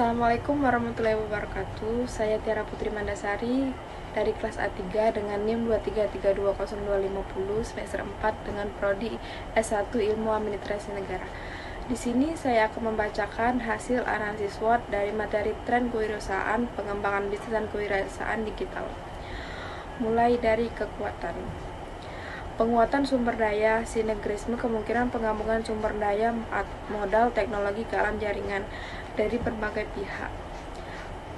Assalamualaikum warahmatullahi wabarakatuh. Saya Tiara Putri Mandasari dari kelas A3 dengan NIM 233202050 semester 4 dengan prodi S1 Ilmu Administrasi Negara. Di sini saya akan membacakan hasil analisis SWOT dari materi tren kewirausahaan, pengembangan bisnis dan kewirausahaan digital. Mulai dari kekuatan. Penguatan sumber daya, sinergisme kemungkinan penggabungan sumber daya modal teknologi ke alam jaringan dari berbagai pihak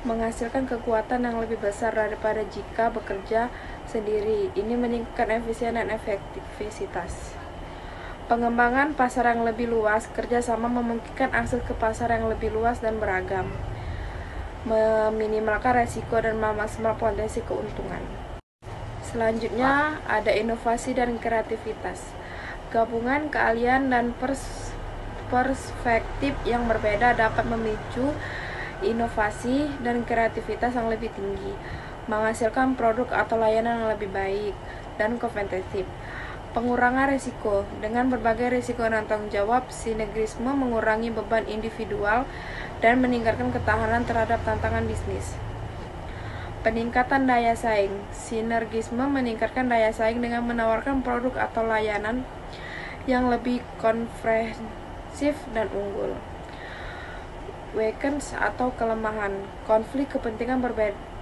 menghasilkan kekuatan yang lebih besar daripada jika bekerja sendiri. Ini meningkatkan efisien dan efektivitas. Pengembangan pasar yang lebih luas, kerjasama memungkinkan akses ke pasar yang lebih luas dan beragam, meminimalkan resiko dan memaksimalkan potensi keuntungan. Selanjutnya ada inovasi dan kreativitas. Gabungan keahlian dan perspektif yang berbeda dapat memicu inovasi dan kreativitas yang lebih tinggi, menghasilkan produk atau layanan yang lebih baik dan kompetitif. Pengurangan risiko. Dengan berbagai risiko dan tanggung jawab, sinergisme mengurangi beban individual dan meningkatkan ketahanan terhadap tantangan bisnis. Peningkatan daya saing. Sinergisme meningkatkan daya saing dengan menawarkan produk atau layanan yang lebih komprehensif dan unggul. Weakness atau kelemahan. Konflik kepentingan,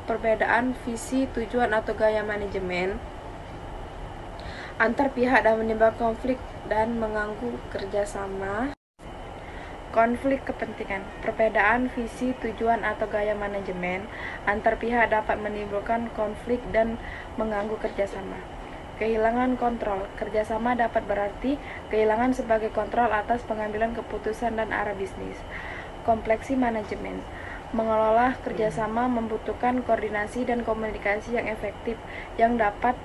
perbedaan visi, tujuan atau gaya manajemen antar pihak dan menimbulkan konflik dan mengganggu kerjasama. Konflik kepentingan, perbedaan visi, tujuan, atau gaya manajemen antar pihak dapat menimbulkan konflik dan mengganggu kerjasama. Kehilangan kontrol, kerjasama dapat berarti kehilangan sebagai kontrol atas pengambilan keputusan dan arah bisnis. Kompleksi manajemen, mengelola kerjasama membutuhkan koordinasi dan komunikasi yang efektif yang dapat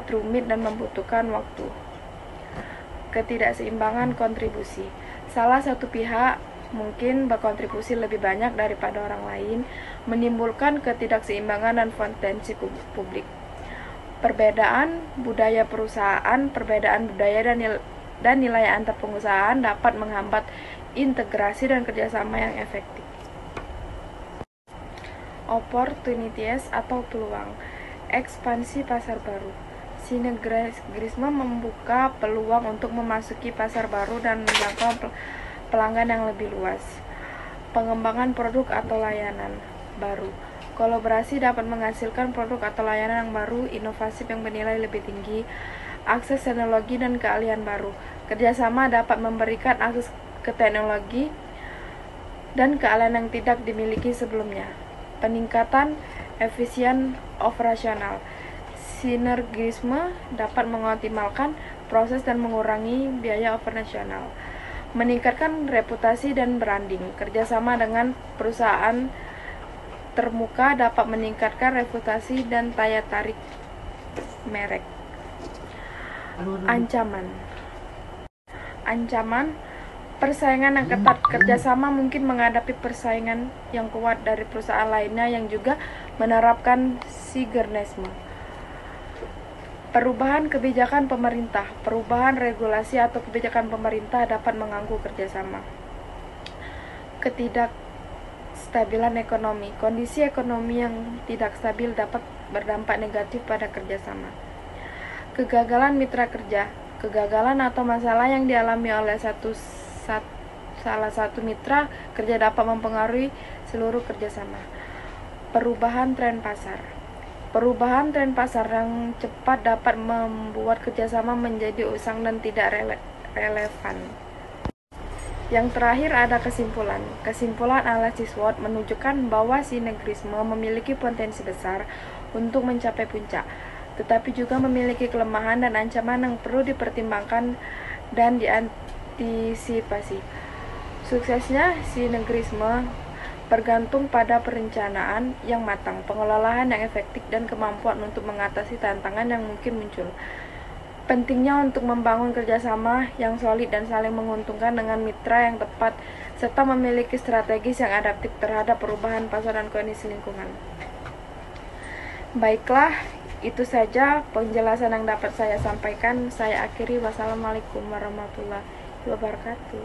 rumit dan membutuhkan waktu. Ketidakseimbangan kontribusi. Salah satu pihak mungkin berkontribusi lebih banyak daripada orang lain, menimbulkan ketidakseimbangan dan potensi publik. Perbedaan budaya perusahaan, perbedaan budaya dan nilai antar pengusahaan dapat menghambat integrasi dan kerjasama yang efektif. Opportunities atau peluang. Ekspansi pasar baru. Sinergisme membuka peluang untuk memasuki pasar baru dan menjangkau pelanggan yang lebih luas. Pengembangan produk atau layanan baru. Kolaborasi dapat menghasilkan produk atau layanan yang baru, inovasi yang bernilai lebih tinggi, akses teknologi dan keahlian baru. Kerjasama dapat memberikan akses ke teknologi dan keahlian yang tidak dimiliki sebelumnya. Peningkatan efisien operasional. Sinergisme dapat mengoptimalkan proses dan mengurangi biaya operasional. Meningkatkan reputasi dan branding. Kerjasama dengan perusahaan termuka dapat meningkatkan reputasi dan daya tarik merek. Ancaman persaingan yang ketat. Kerjasama mungkin menghadapi persaingan yang kuat dari perusahaan lainnya yang juga menerapkan sinergisme. Perubahan kebijakan pemerintah. Perubahan regulasi atau kebijakan pemerintah dapat mengganggu kerjasama. Ketidakstabilan ekonomi. Kondisi ekonomi yang tidak stabil dapat berdampak negatif pada kerjasama. Kegagalan mitra kerja. Kegagalan atau masalah yang dialami oleh salah satu mitra kerja dapat mempengaruhi seluruh kerjasama. Perubahan tren pasar. Perubahan tren pasar yang cepat dapat membuat kerjasama menjadi usang dan tidak relevan. Yang terakhir ada kesimpulan. Kesimpulan analisis SWOT menunjukkan bahwa sinergisme memiliki potensi besar untuk mencapai puncak, tetapi juga memiliki kelemahan dan ancaman yang perlu dipertimbangkan dan diantisipasi. Suksesnya sinergisme bergantung pada perencanaan yang matang, pengelolaan yang efektif, dan kemampuan untuk mengatasi tantangan yang mungkin muncul. Pentingnya untuk membangun kerjasama yang solid dan saling menguntungkan dengan mitra yang tepat, serta memiliki strategis yang adaptif terhadap perubahan pasar dan kondisi lingkungan. Baiklah, itu saja penjelasan yang dapat saya sampaikan. Saya akhiri. Wassalamualaikum warahmatullahi wabarakatuh.